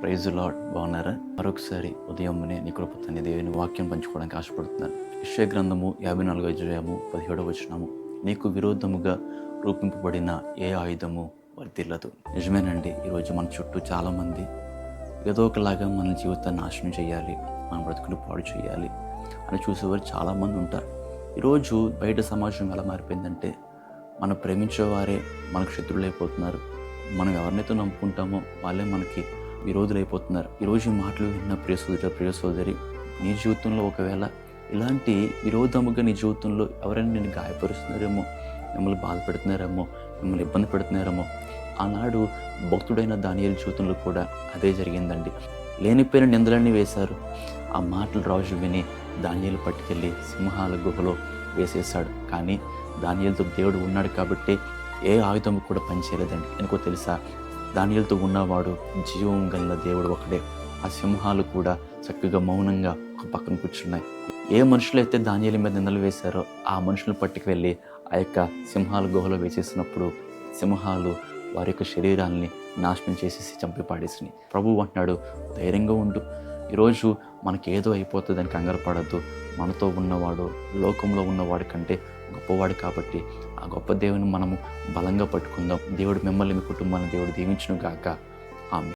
Praise lord. బాగున్నారా? మరొకసారి ఉదయమునే నీ కృపతోని దేవుని వాక్యం పంచుకోవడానికి ఆశపడుతున్నాను. యెషయా గ్రంథము 54వ అధ్యాయము 17వ వచనము, నీకు విరోధముగా రూపింపబడిన ఏ ఆయుధము వర్ధిల్లదు. నిజమేనండి. ఈరోజు మన చుట్టూ చాలామంది ఏదో ఒకలాగా మన జీవితాన్ని నాశనం చేయాలి, మన బ్రతుకులు పాడు చేయాలి అని చూసేవారు చాలామంది ఉంటారు. ఈరోజు బయట సమాజం ఎలా మారిపోయిందంటే, మనం ప్రేమించేవారే మనకు శత్రువులు అయిపోతున్నారు. మనం ఎవరినైతే నమ్ముకుంటామో వాళ్ళే మనకి విరోధులు అయిపోతున్నారు. ఈరోజు ఈ మాటలు విన్న ప్రియ సోదరి, నీ జీవితంలో ఒకవేళ ఇలాంటి విరోధముగా నీ జీవితంలో ఎవరైనా నేను గాయపరుస్తున్నారేమో, మిమ్మల్ని బాధ పెడుతున్నారేమో, మిమ్మల్ని ఇబ్బంది పెడుతున్నారేమో. ఆనాడు భక్తుడైన దానియేలు జీవితంలో కూడా అదే జరిగిందండి. లేనిపోయిన నిందలన్నీ వేశారు. ఆ మాటలు రాజు విని దానియేలు పట్టుకెళ్ళి సింహాల గుహలో వేసేశాడు. కానీ దానియేలుతో దేవుడు ఉన్నాడు కాబట్టి ఏ ఆయుధము కూడా పనిచేయలేదండి. ఎందుకో తెలుసా? దానియేలుతో ఉన్నవాడు జీవం గల దేవుడు ఒకడే. ఆ సింహాలు కూడా చక్కగా మౌనంగా ఒక పక్కన కూర్చున్నాయి. ఏ మనుషులైతే దానియేలు మీద నిందలు వేశారో ఆ మనుషులను పట్టుకు వెళ్ళి ఆ యొక్క సింహాల గుహలో వేసేసినప్పుడు సింహాలు వారి యొక్క శరీరాల్ని నాశనం చేసేసి చంపి పాడేసినాయి. ప్రభువు అంటున్నాడు, ధైర్యంగా ఉండు. ఈరోజు మనకేదో అయిపోతుందని కంగారు పడద్దు. మనతో ఉన్నవాడు లోకంలో ఉన్నవాడి కంటే గొప్పవాడు కాబట్టి ఆ గొప్ప దేవుని మనము బలంగా పట్టుకుందాం. దేవుడు మిమ్మల్ని, మీ కుటుంబాన్ని దేవుడు దీవించును గాక.